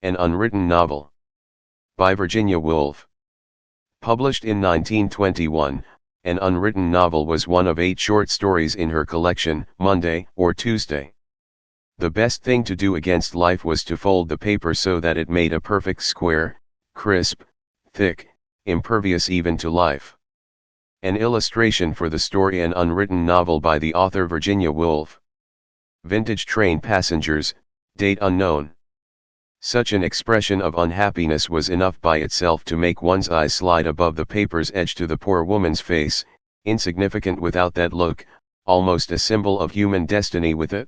An Unwritten Novel. By Virginia Woolf. Published in 1921, An Unwritten Novel was one of 8 short stories in her collection, Monday or Tuesday. The best thing to do against life was to fold the paper so that it made a perfect square, crisp, thick, impervious even to life. An illustration for the story An Unwritten Novel by the author Virginia Woolf. Vintage train passengers, date unknown. Such an expression of unhappiness was enough by itself to make one's eyes slide above the paper's edge to the poor woman's face, insignificant without that look, almost a symbol of human destiny with it.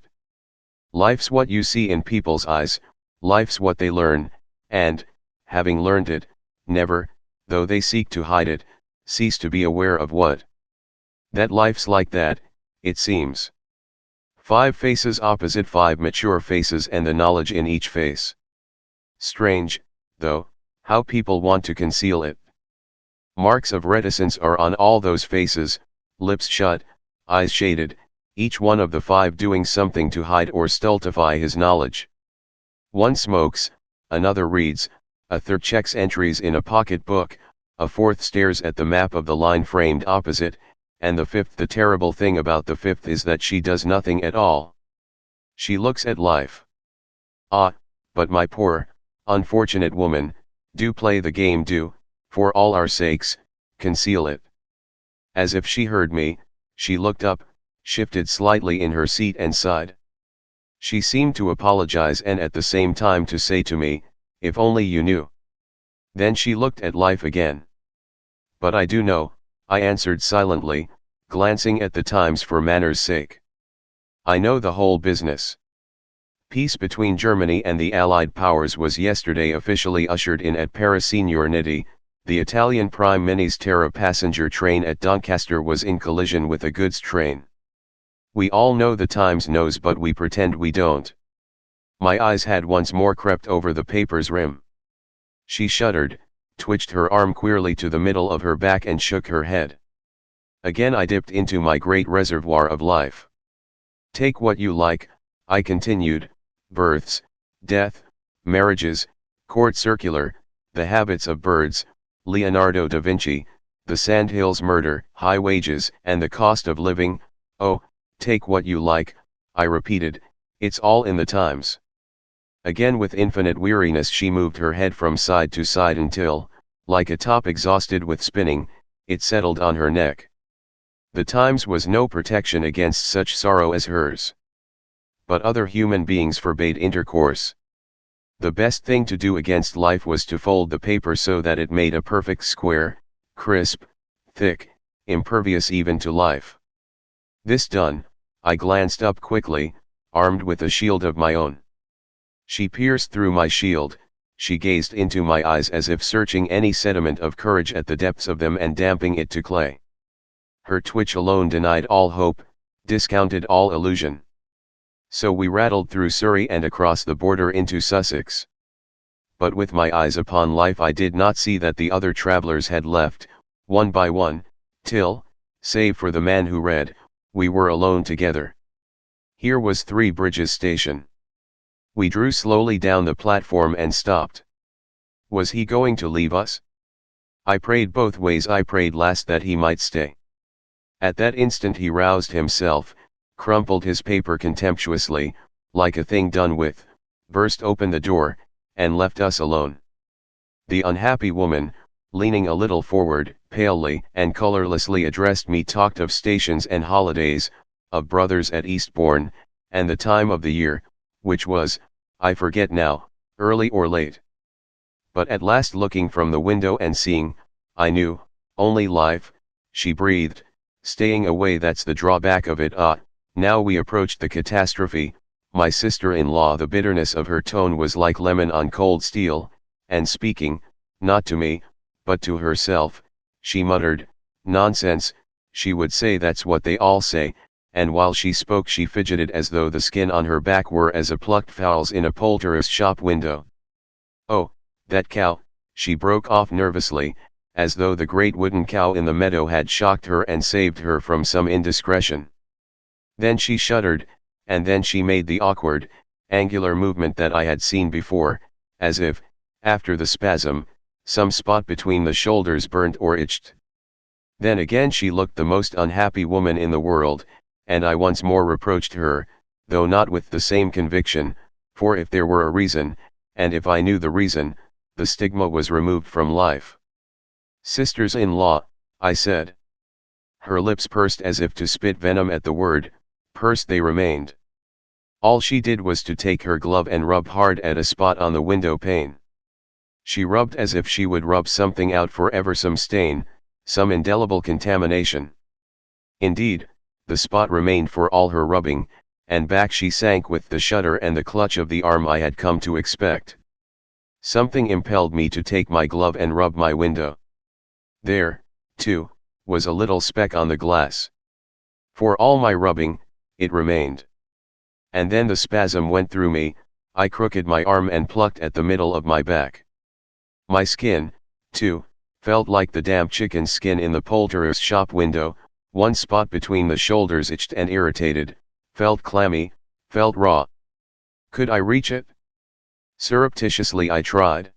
Life's what you see in people's eyes, life's what they learn, and, having learned it, never, though they seek to hide it, cease to be aware of what. That life's like that, it seems. 5 faces opposite 5 mature faces and the knowledge in each face. Strange, though, how people want to conceal it. Marks of reticence are on all those faces, lips shut, eyes shaded, each one of the 5 doing something to hide or stultify his knowledge. One smokes, another reads, a third checks entries in a pocket book, a 4th stares at the map of the line framed opposite, and the 5th. The terrible thing about the 5th is that she does nothing at all. She looks at life. Ah, but my poor, unfortunate woman, do play the game, do, for all our sakes, conceal it. As if she heard me, she looked up, shifted slightly in her seat and sighed. She seemed to apologize and at the same time to say to me, if only you knew. Then she looked at life again. But I do know, I answered silently, glancing at the Times for manners' sake. I know the whole business. Peace between Germany and the Allied powers was yesterday officially ushered in at Paris. Signor Nitti, the Italian Prime Minister's Terra passenger train at Doncaster was in collision with a goods train. We all know the Times knows, but we pretend we don't. My eyes had once more crept over the paper's rim. She shuddered, twitched her arm queerly to the middle of her back and shook her head. Again I dipped into my great reservoir of life. Take what you like, I continued, births, death, marriages, court circular, the habits of birds, Leonardo da Vinci, the Sandhills murder, high wages and the cost of living. Oh, take what you like, I repeated, it's all in the Times. Again with infinite weariness she moved her head from side to side until, like a top exhausted with spinning, it settled on her neck. The Times was no protection against such sorrow as hers. But other human beings forbade intercourse. The best thing to do against life was to fold the paper so that it made a perfect square, crisp, thick, impervious even to life. This done, I glanced up quickly, armed with a shield of my own. She pierced through my shield, she gazed into my eyes as if searching any sediment of courage at the depths of them and damping it to clay. Her twitch alone denied all hope, discounted all illusion. So we rattled through Surrey and across the border into Sussex. But with my eyes upon life I did not see that the other travellers had left, one by one, till, save for the man who read, we were alone together. Here was Three Bridges Station. We drew slowly down the platform and stopped. Was he going to leave us? I prayed both ways. I prayed last that he might stay. At that instant he roused himself, crumpled his paper contemptuously, like a thing done with, burst open the door, and left us alone. The unhappy woman, leaning a little forward, palely and colorlessly addressed me, talked of stations and holidays, of brothers at Eastbourne, and the time of the year, which was, I forget now, early or late. But at last, looking from the window and seeing, I knew, only life, she breathed, staying away. That's the drawback of it. Ah, now we approached the catastrophe, my sister-in-law. The bitterness of her tone was like lemon on cold steel, and speaking, not to me, but to herself, she muttered, nonsense, she would say. That's what they all say. And while she spoke she fidgeted as though the skin on her back were as a plucked fowl's in a poulterer's shop window. Oh, that cow, she broke off nervously, as though the great wooden cow in the meadow had shocked her and saved her from some indiscretion. Then she shuddered, and then she made the awkward, angular movement that I had seen before, as if, after the spasm, some spot between the shoulders burned or itched. Then again she looked the most unhappy woman in the world, and I once more reproached her, though not with the same conviction, for if there were a reason, and if I knew the reason, the stigma was removed from life. Sisters-in-law, I said. Her lips pursed as if to spit venom at the word, pursed they remained. All she did was to take her glove and rub hard at a spot on the window pane. She rubbed as if she would rub something out forever, some stain, some indelible contamination. Indeed, the spot remained for all her rubbing, and back she sank with the shudder and the clutch of the arm I had come to expect. Something impelled me to take my glove and rub my window. There, too, was a little speck on the glass. For all my rubbing, it remained. And then the spasm went through me, I crooked my arm and plucked at the middle of my back. My skin, too, felt like the damp chicken skin in the poulterer's shop window, one spot between the shoulders itched and irritated, felt clammy, felt raw. Could I reach it? Surreptitiously I tried.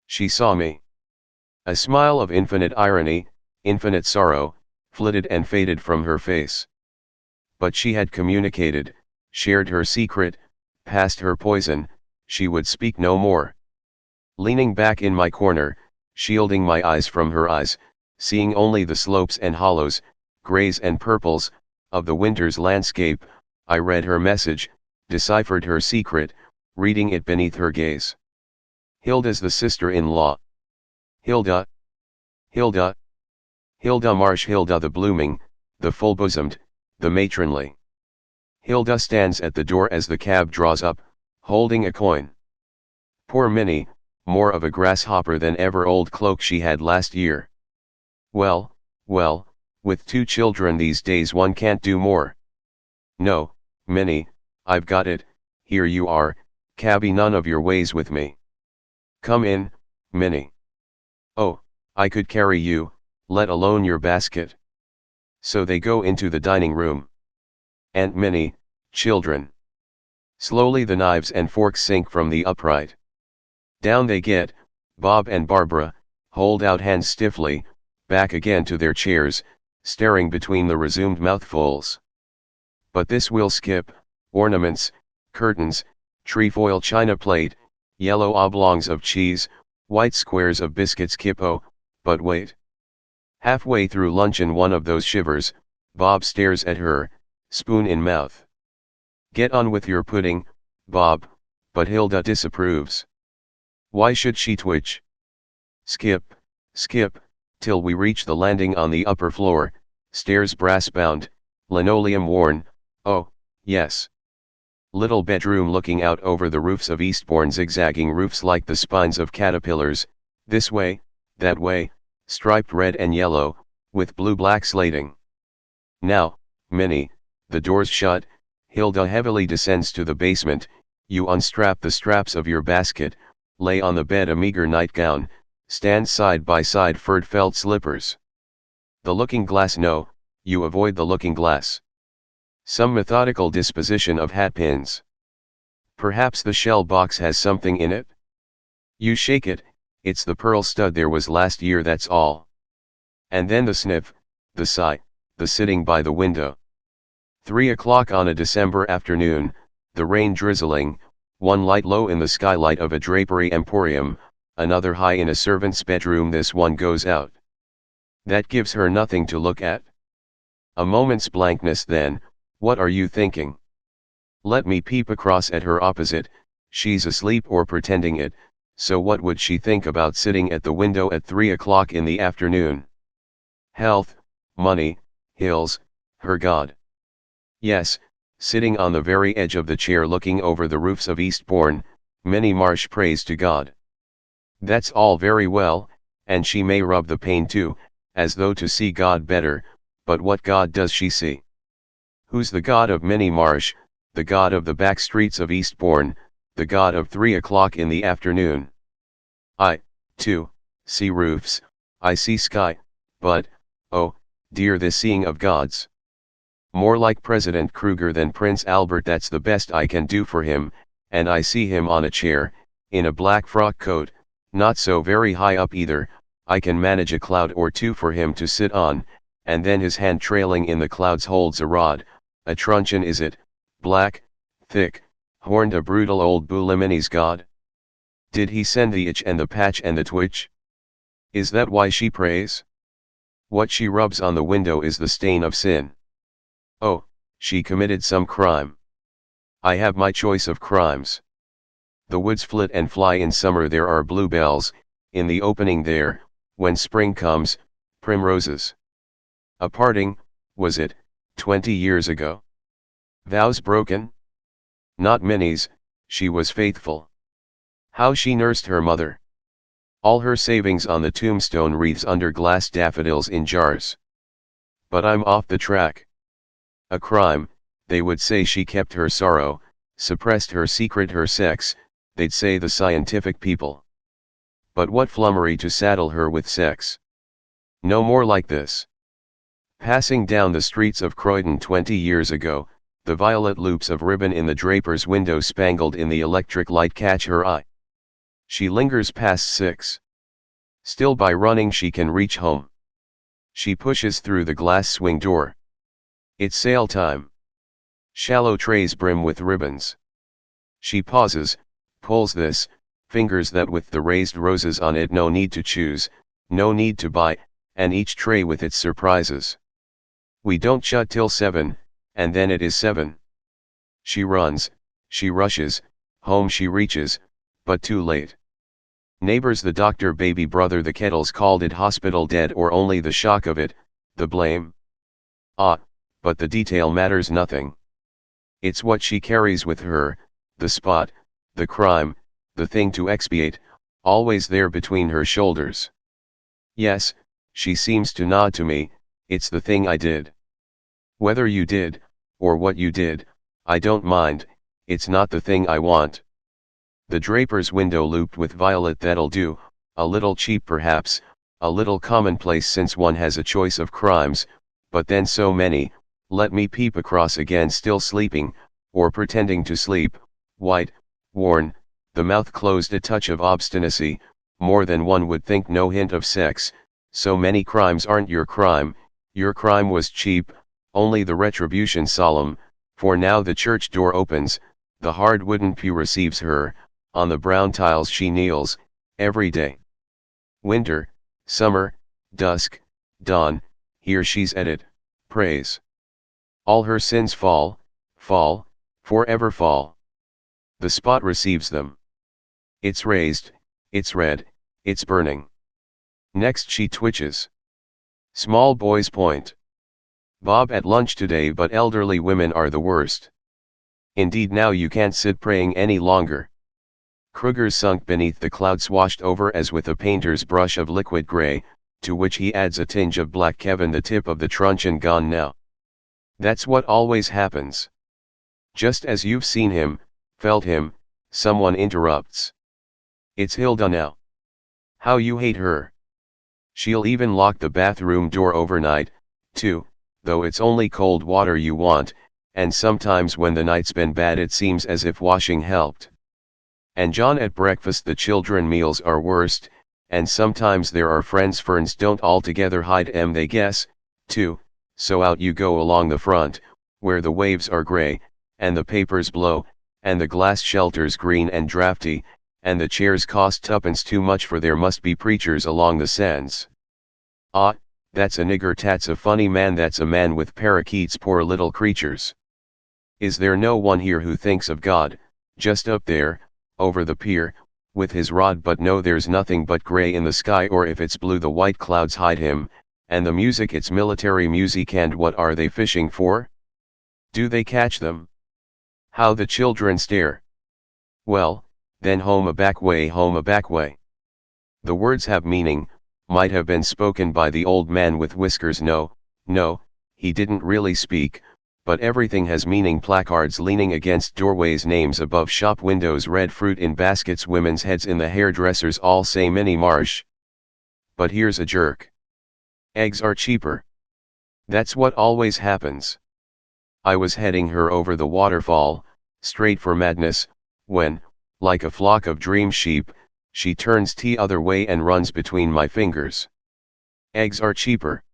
She saw me. A smile of infinite irony, infinite sorrow, flitted and faded from her face. But she had communicated, shared her secret, passed her poison, she would speak no more. Leaning back in my corner, shielding my eyes from her eyes, seeing only the slopes and hollows, grays and purples, of the winter's landscape, I read her message, deciphered her secret, reading it beneath her gaze. Hilda's the sister-in-law. Hilda. Hilda. Hilda Marsh, Hilda the blooming, the full-bosomed, the matronly. Hilda stands at the door as the cab draws up, holding a coin. Poor Minnie, more of a grasshopper than ever, old cloak she had last year. Well, well, with 2 children these days one can't do more. No, Minnie, I've got it, here you are, cabby, none of your ways with me. Come in, Minnie. Oh, I could carry you, let alone your basket. So they go into the dining room. Aunt Minnie, children. Slowly the knives and forks sink from the upright. Down they get, Bob and Barbara, hold out hands stiffly, back again to their chairs, staring between the resumed mouthfuls. But this we'll skip: ornaments, curtains, trefoil china plate, yellow oblongs of cheese, white squares of biscuits, kippo. But wait. Halfway through luncheon one of those shivers, Bob stares at her, spoon in mouth. Get on with your pudding, Bob, but Hilda disapproves. Why should she twitch? Skip, skip, till we reach the landing on the upper floor, stairs brass-bound, linoleum worn, oh, yes. Little bedroom looking out over the roofs of Eastbourne, zigzagging roofs like the spines of caterpillars, this way, that way, striped red and yellow, with blue-black slating. Now, Minnie, the door's shut, Hilda heavily descends to the basement, you unstrap the straps of your basket, lay on the bed a meager nightgown, stand side by side furred felt slippers. The looking glass, no, you avoid the looking glass. Some methodical disposition of hatpins. Perhaps the shell box has something in it? You shake it, it's the pearl stud there was last year, that's all. And then the sniff, the sigh, the sitting by the window. 3 o'clock on a December afternoon, the rain drizzling, one light low in the skylight of a drapery emporium, another high in a servant's bedroom. This one goes out. That gives her nothing to look at. A moment's blankness, then, what are you thinking? Let me peep across at her opposite, she's asleep or pretending it, so what would she think about sitting at the window at 3 o'clock in the afternoon? Health, money, hills, her God. Yes, sitting on the very edge of the chair looking over the roofs of Eastbourne, Minnie Marsh prays to God. That's all very well, and she may rub the pane too, as though to see God better, but what God does she see? Who's the God of Minnie Marsh, the God of the back streets of Eastbourne, the God of 3 o'clock in the afternoon? I, too, see roofs, I see sky, but, oh, dear, this seeing of God's more like President Kruger than Prince Albert, that's the best I can do for him, and I see him on a chair, in a black frock coat, not so very high up either, I can manage a cloud or two for him to sit on, and then his hand trailing in the clouds holds a rod, a truncheon is it, black, thick, horned, a brutal old Bulimini's god? Did he send the itch and the patch and the twitch? Is that why she prays? What she rubs on the window is the stain of sin. Oh, she committed some crime. I have my choice of crimes. The woods flit and fly in summer, there are bluebells, in the opening there, when spring comes, primroses. A parting, was it, 20 years ago? Vows broken? Not Minnie's, she was faithful. How she nursed her mother. All her savings on the tombstone wreaths under glass daffodils in jars. But I'm off the track. A crime, they would say. She kept her sorrow, suppressed her secret, her sex, they'd say, the scientific people. But what flummery to saddle her with sex. No more like this. Passing down the streets of Croydon 20 years ago, the violet loops of ribbon in the draper's window spangled in the electric light catch her eye. She lingers past 6. Still, by running she can reach home. She pushes through the glass swing door. It's sale time. Shallow trays brim with ribbons. She pauses, pulls this, fingers that with the raised roses on it. No need to choose, no need to buy, and each tray with its surprises. We don't shut till 7, and then it is 7. She runs, she rushes, home she reaches, but too late. Neighbors, the doctor, baby brother, the kettles called it hospital dead, or only the shock of it, the blame. Ah, but the detail matters nothing. It's what she carries with her, the spot, the crime, the thing to expiate, always there between her shoulders. Yes, she seems to nod to me, it's the thing I did. Whether you did, or what you did, I don't mind, it's not the thing I want. The draper's window looped with violet, that'll do, a little cheap perhaps, a little commonplace since one has a choice of crimes, but then so many. Let me peep across again, still sleeping, or pretending to sleep, white, worn, the mouth closed, a touch of obstinacy, more than one would think, no hint of sex. So many crimes aren't your crime was cheap, only the retribution solemn, for now the church door opens, the hard wooden pew receives her, on the brown tiles she kneels, every day. Winter, summer, dusk, dawn, here she's at it, prays. All her sins fall, forever fall. The spot receives them. It's raised, it's red, it's burning. Next she twitches. Small boys point. Bob at lunch today, but elderly women are the worst. Indeed, now you can't sit praying any longer. Kruger's sunk beneath the clouds, washed over as with a painter's brush of liquid gray, to which he adds a tinge of black. Kevin, the tip of the truncheon gone now. That's what always happens. Just as you've seen him, felt him, someone interrupts. It's Hilda now. How you hate her. She'll even lock the bathroom door overnight, too, though it's only cold water you want, and sometimes when the night's been bad it seems as if washing helped. And John at breakfast, the children meals are worst, and sometimes there are friends ferns don't altogether hide they guess, too, so out you go along the front, where the waves are grey, and the papers blow, and the glass shelters green and draughty, and the chairs cost tuppence too much, for there must be preachers along the sands. Ah, that's a nigger, that's a funny man, that's a man with parakeets, poor little creatures. Is there no one here who thinks of God, just up there, over the pier, with his rod? But no, there's nothing but grey in the sky, or if it's blue the white clouds hide him, and the music, it's military music. And what are they fishing for? Do they catch them? How the children stare. Well, then home a back way, home a back way. The words have meaning, might have been spoken by the old man with whiskers. No, he didn't really speak, but everything has meaning. Placards leaning against doorways, names above shop windows, red fruit in baskets, women's heads in the hairdressers all say Minnie Marsh. But here's a jerk. Eggs are cheaper. That's what always happens. I was heading her over the waterfall, straight for madness, when, Like a flock of dream sheep, she turns the other way and runs between my fingers. Eggs are cheaper.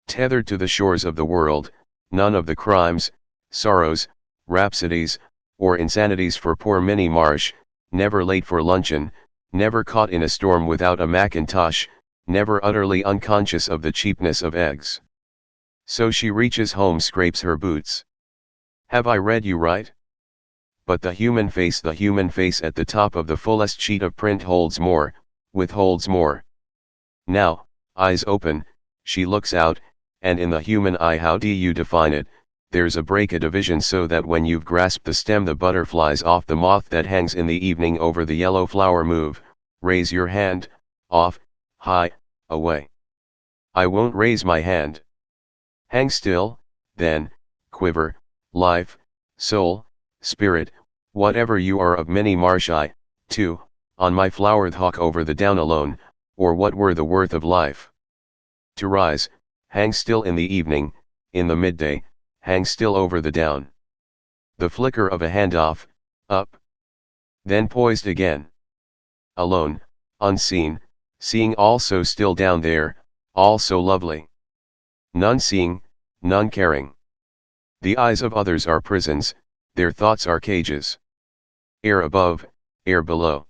Tethered to the shores of the world, none of the crimes, sorrows, rhapsodies, or insanities for poor Minnie Marsh, never late for luncheon, never caught in a storm without a mackintosh, never utterly unconscious of the cheapness of eggs. So she reaches home, scrapes her boots. Have I read you right? But the human face at the top of the fullest sheet of print holds more, withholds more. Now, eyes open, she looks out, and in the human eye, how do you define it? There's a break, a division, so that when you've grasped the stem, the butterflies off the moth that hangs in the evening over the yellow flower move, raise your hand, off, high, away. I won't raise my hand. Hang still, then, quiver, life, soul, spirit, whatever you are of Minnie Marsh, I, too, on my flowered hawk over the down alone, or what were the worth of life? To rise, hang still in the evening, in the midday, hang still over the down. The flicker of a hand off, up. Then poised again. Alone, unseen, seeing all so still down there, all so lovely. None seeing, none caring. The eyes of others are prisons, their thoughts are cages. Air above, air below.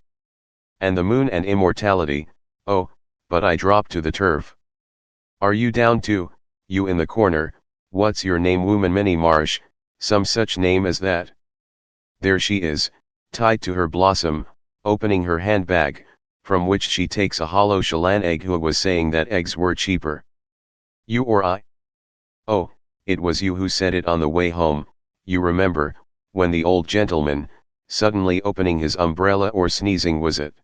And the moon and immortality, oh, but I drop to the turf. Are you down too, you in the corner? What's your name, woman? Minnie Marsh, some such name as that. There she is, tied to her blossom, opening her handbag, from which she takes a hollow shell egg. Who was saying that eggs were cheaper? You or I? Oh, it was you who said it on the way home, you remember, when the old gentleman, suddenly opening his umbrella, or sneezing, was it?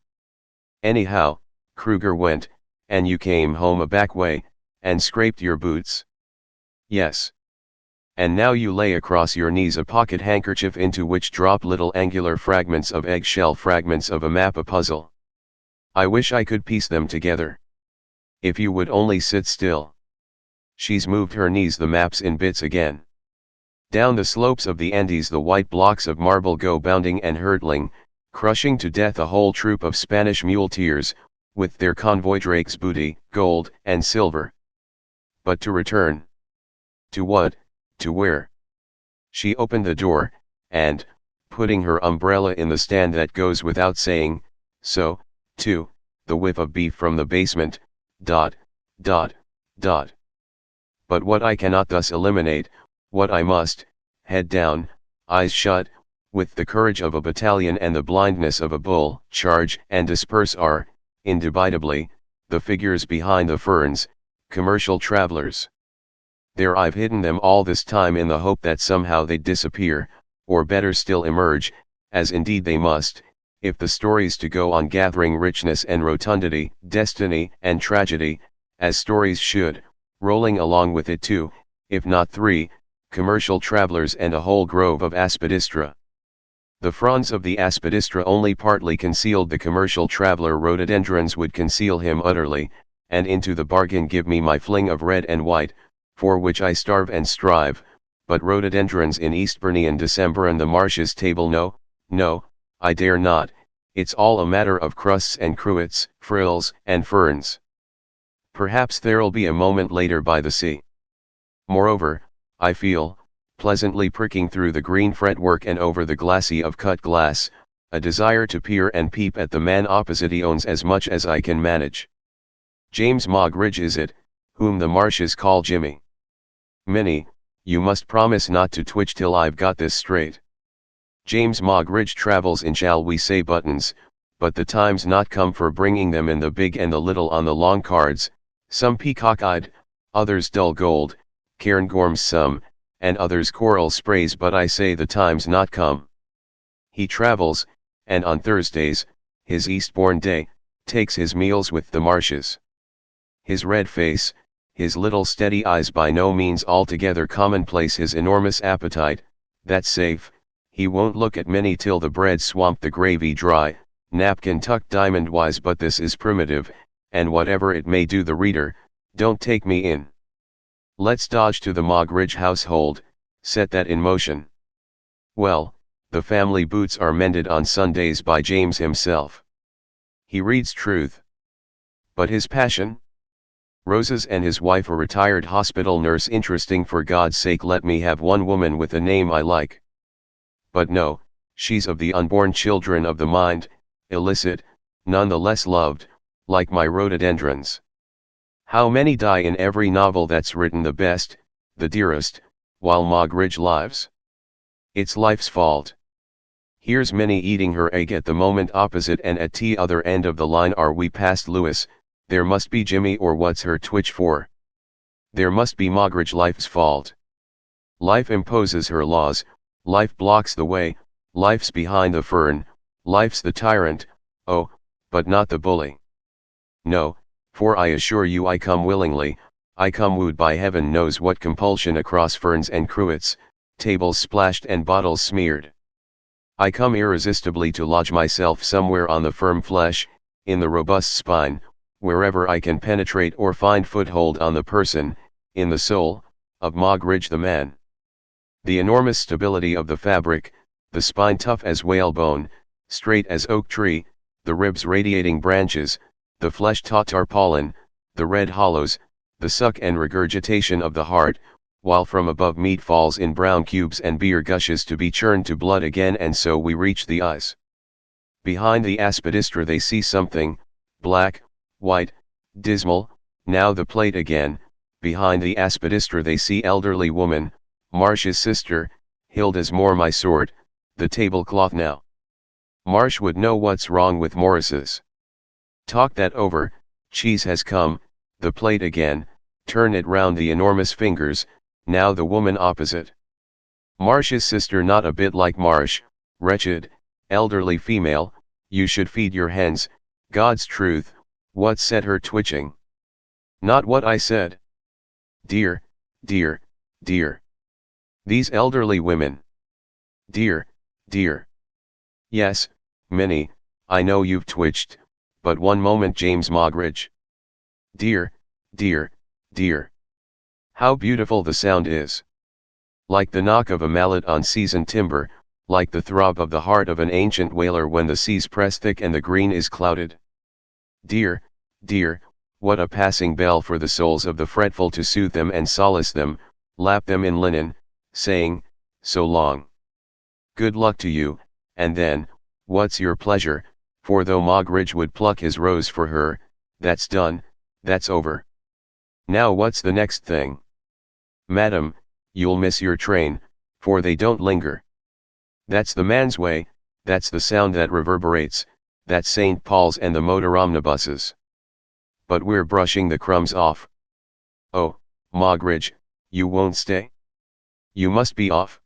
Anyhow, Kruger went, and you came home a back way, and scraped your boots. Yes. And now you lay across your knees a pocket handkerchief into which drop little angular fragments of eggshell, fragments of a map, a puzzle. I wish I could piece them together. If you would only sit still. She's moved her knees, the map's in bits again. Down the slopes of the Andes the white blocks of marble go bounding and hurtling, crushing to death a whole troop of Spanish muleteers, with their convoy Drake's booty, gold and silver. But to return. To what, to where? She opened the door, and, putting her umbrella in the stand that goes without saying, so, too, the whiff of beef from the basement, dot, dot, dot. But what I cannot thus eliminate, what I must, head down, eyes shut, with the courage of a battalion and the blindness of a bull, charge and disperse are, indubitably, the figures behind the ferns, commercial travelers. There I've hidden them all this time in the hope that somehow they'd disappear, or better still emerge, as indeed they must, if the story's to go on gathering richness and rotundity, destiny and tragedy, as stories should, rolling along with it two, if not three, commercial travelers and a whole grove of aspidistra. The fronds of the aspidistra only partly concealed the commercial traveler. Rhododendrons would conceal him utterly, and into the bargain give me my fling of red and white, for which I starve and strive, but rhododendrons in Eastburnian December and the Marshes table, no, no, I dare not. It's all a matter of crusts and cruets, frills and ferns. Perhaps there'll be a moment later by the sea. Moreover, I feel, pleasantly pricking through the green fretwork and over the glassy of cut glass, a desire to peer and peep at the man opposite. He owns as much as I can manage. James Moggridge is it, whom the Marshes call Jimmy. Minnie, you must promise not to twitch till I've got this straight. James Moggridge travels in, shall we say, buttons, but the time's not come for bringing them in the big and the little on the long cards, some peacock-eyed, others dull gold, cairngorms some, and others coral sprays, but I say the time's not come. He travels, and on Thursdays, his Eastbourne day, takes his meals with the Marshes. His red face, his little steady eyes by no means altogether commonplace, his enormous appetite, that's safe, he won't look at Minnie till the bread swamped, the gravy dry, napkin tucked diamond-wise. But this is primitive, and whatever it may do the reader, don't take me in. Let's dodge to the Moggridge household, set that in motion. Well, the family boots are mended on Sundays by James himself. He reads truth. But his passion? Roses and his wife a retired hospital nurse. Interesting. For God's sake, let me have one woman with a name I like. But no, she's of the unborn children of the mind, illicit, none the less loved, like my rhododendrons. How many die in every novel that's written, the best, the dearest, while Moggridge lives? It's life's fault. Here's Minnie eating her egg at the moment opposite, and at the other end of the line are we past Lewis. There must be Jimmy, or what's her twitch for? There must be Moggridge. Life's fault. Life imposes her laws, life blocks the way, life's behind the fern, life's the tyrant, oh, but not the bully. No, for I assure you I come willingly, I come wooed by heaven knows what compulsion across ferns and cruets, tables splashed and bottles smeared. I come irresistibly to lodge myself somewhere on the firm flesh, in the robust spine, wherever I can penetrate or find foothold on the person, in the soul, of Moggridge the man. The enormous stability of the fabric, the spine tough as whalebone, straight as oak tree, the ribs radiating branches, the flesh taut tarpaulin, the red hollows, the suck and regurgitation of the heart, while from above meat falls in brown cubes and beer gushes to be churned to blood again, and so we reach the eyes. Behind the aspidistra they see something, black, white, dismal. Now the plate again. Behind the aspidistra they see elderly woman, Marsh's sister, Hilda's more my sort, the tablecloth now. Marsh would know what's wrong with Morris's. Talk that over. Cheese has come, the plate again, turn it round the enormous fingers, now the woman opposite. Marsh's sister, not a bit like Marsh, wretched, elderly female. You should feed your hens, God's truth. What set her twitching? Not what I said. Dear, dear, dear. These elderly women. Dear, dear. Yes, Minnie, I know you've twitched, but one moment, James Moggridge. Dear, dear, dear. How beautiful the sound is. Like the knock of a mallet on seasoned timber, like the throb of the heart of an ancient whaler when the seas press thick and the green is clouded. Dear, dear, what a passing bell for the souls of the fretful to soothe them and solace them, lap them in linen, saying, so long. Good luck to you, and then, what's your pleasure? For though Moggridge would pluck his rose for her, that's done, that's over. Now what's the next thing? Madam, you'll miss your train, for they don't linger. That's the man's way, that's the sound that reverberates, that's St. Paul's and the motor omnibuses. But we're brushing the crumbs off. Oh, Moggridge, you won't stay? You must be off.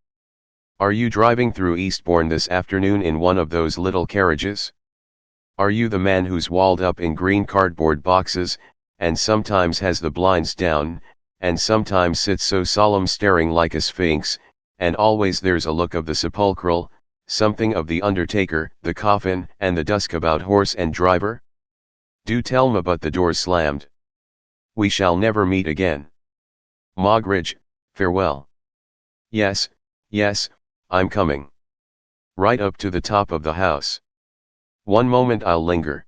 Are you driving through Eastbourne this afternoon in one of those little carriages? Are you the man who's walled up in green cardboard boxes, and sometimes has the blinds down, and sometimes sits so solemn staring like a sphinx, and always there's a look of the sepulchral, something of the undertaker, the coffin, and the dusk about horse and driver? Do tell me. But the door's slammed. We shall never meet again. Moggridge, farewell. Yes, yes, I'm coming. Right up to the top of the house. One moment I'll linger.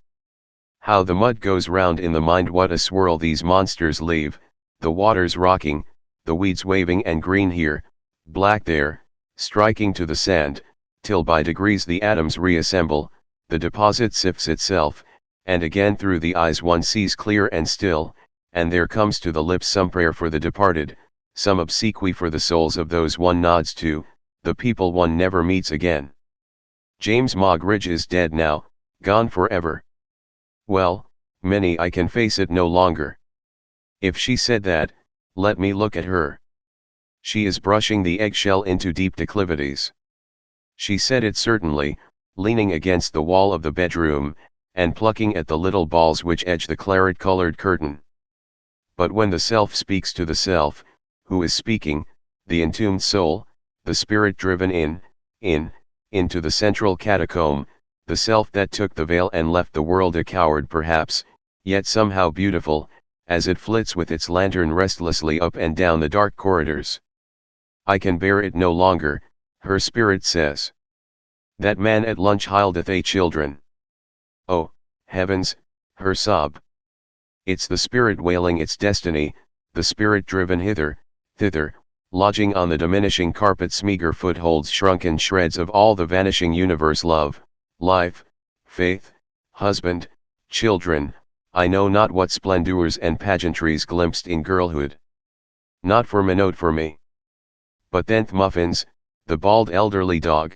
How the mud goes round in the mind, what a swirl these monsters leave, the waters rocking, the weeds waving and green here, black there, striking to the sand, till by degrees the atoms reassemble, the deposit sifts itself, and again through the eyes one sees clear and still, and there comes to the lips some prayer for the departed, some obsequy for the souls of those one nods to, the people one never meets again. James Moggridge is dead now, gone forever. Well, Minnie, I can face it no longer. If she said that, let me look at her. She is brushing the eggshell into deep declivities. She said it certainly, leaning against the wall of the bedroom, and plucking at the little balls which edge the claret-colored curtain. But when the self speaks to the self, who is speaking, the entombed soul, the spirit driven into the central catacomb, the self that took the veil and left the world a coward perhaps, yet somehow beautiful, as it flits with its lantern restlessly up and down the dark corridors. I can bear it no longer, her spirit says. That man at lunch hildeth a children. Oh, heavens, her sob. It's the spirit wailing its destiny, the spirit driven hither, thither, lodging on the diminishing carpet's meager footholds shrunken shreds of all the vanishing universe love, life, faith, husband, children, I know not what splendors and pageantries glimpsed in girlhood. Not for Minot for me. But then Muffins, the bald elderly dog.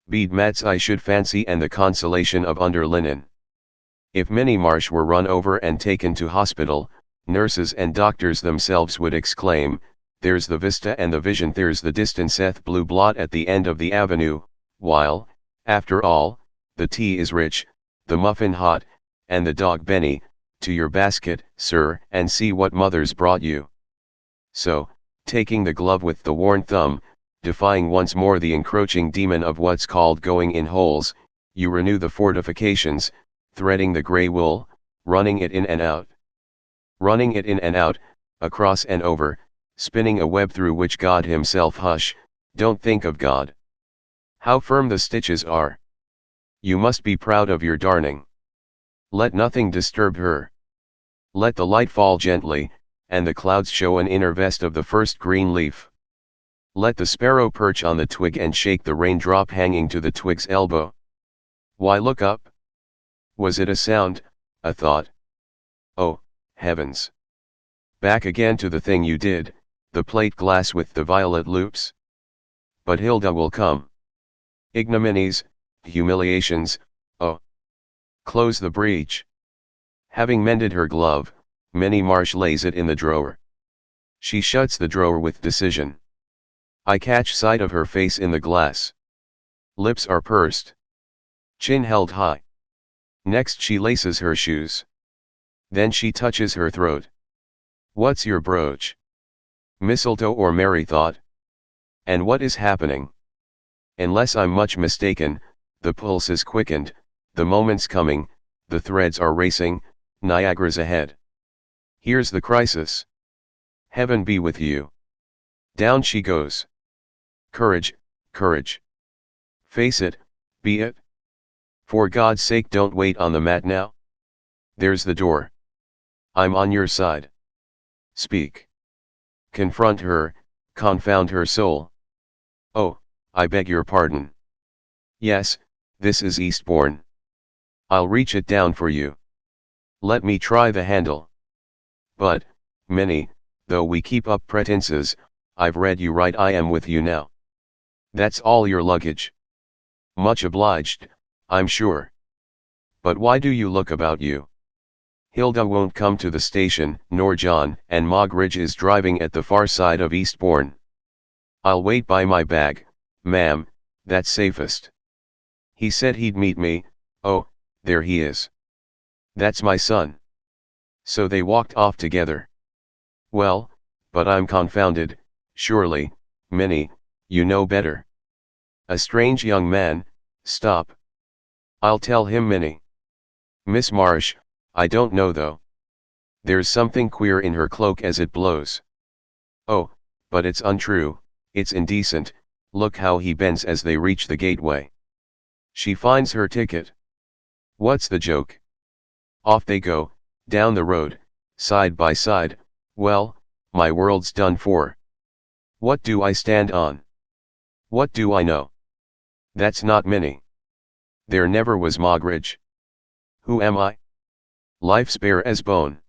Bead mats I should fancy and the consolation of under linen. If Minnie Marsh were run over and taken to hospital, nurses and doctors themselves would exclaim, there's the vista and the vision, there's the distant Seth blue blot at the end of the avenue, while, after all, the tea is rich, the muffin hot, and the dog Benny, to your basket, sir, and see what mother's brought you. So, taking the glove with the worn thumb, defying once more the encroaching demon of what's called going in holes, you renew the fortifications, threading the grey wool, running it in and out. Running it in and out, across and over, spinning a web through which God himself hush, don't think of God. How firm the stitches are. You must be proud of your darning. Let nothing disturb her. Let the light fall gently, and the clouds show an inner vest of the first green leaf. Let the sparrow perch on the twig and shake the raindrop hanging to the twig's elbow. Why look up? Was it a sound, a thought? Oh, heavens! Back again to the thing you did, the plate glass with the violet loops? But Hilda will come. Ignominies, humiliations, oh! Close the breach. Having mended her glove, Minnie Marsh lays it in the drawer. She shuts the drawer with decision. I catch sight of her face in the glass. Lips are pursed. Chin held high. Next she laces her shoes. Then she touches her throat. What's your brooch? Mistletoe or merry thought? And what is happening? Unless I'm much mistaken, the pulse is quickened, the moment's coming, the threads are racing, Niagara's ahead. Here's the crisis. Heaven be with you. Down she goes. Courage, courage. Face it, be it. For God's sake don't wait on the mat now. There's the door. I'm on your side. Speak. Confront her, confound her soul. Oh, I beg your pardon. Yes, this is Eastbourne. I'll reach it down for you. Let me try the handle. But, Minnie, though we keep up pretenses, I've read you right, I am with you now. That's all your luggage. Much obliged, I'm sure. But why do you look about you? Hilda won't come to the station, nor John, and Moggridge is driving at the far side of Eastbourne. I'll wait by my bag, ma'am, that's safest. He said he'd meet me, oh, there he is. That's my son. So they walked off together. Well, but I'm confounded, surely, Minnie, you know better. A strange young man, stop. I'll tell him, Minnie. Miss Marsh, I don't know though. There's something queer in her cloak as it blows. Oh, but it's untrue, it's indecent, look how he bends as they reach the gateway. She finds her ticket. What's the joke? Off they go, down the road, side by side. Well, my world's done for. What do I stand on? What do I know? That's not Minnie. There never was Moggridge. Who am I? Life's bare as bone.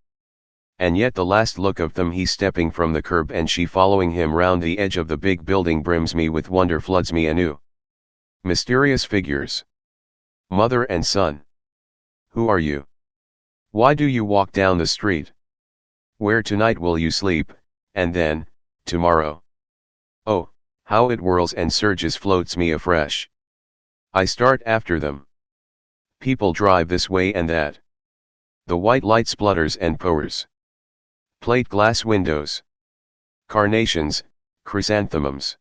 And yet the last look of them, he's stepping from the curb and she following him round the edge of the big building, brims me with wonder, floods me anew. Mysterious figures. Mother and son. Who are you? Why do you walk down the street? Where tonight will you sleep, and then, tomorrow? Oh, how it whirls and surges, floats me afresh. I start after them. People drive this way and that. The white light splutters and powers. Plate glass windows. Carnations, chrysanthemums.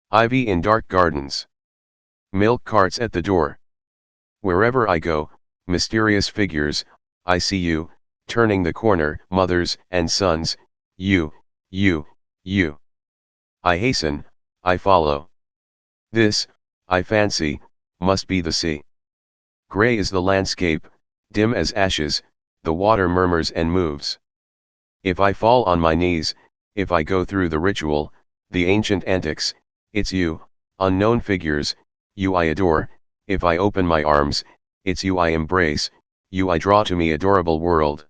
Ivy in dark gardens. Milk carts at the door. Wherever I go, mysterious figures, I see you, turning the corner, mothers and sons, you. I hasten, I follow. This, I fancy, must be the sea. Grey is the landscape, dim as ashes, the water murmurs and moves. If I fall on my knees, if I go through the ritual, the ancient antics, it's you, unknown figures, you I adore. If I open my arms, it's you I embrace, you I draw to me, adorable world.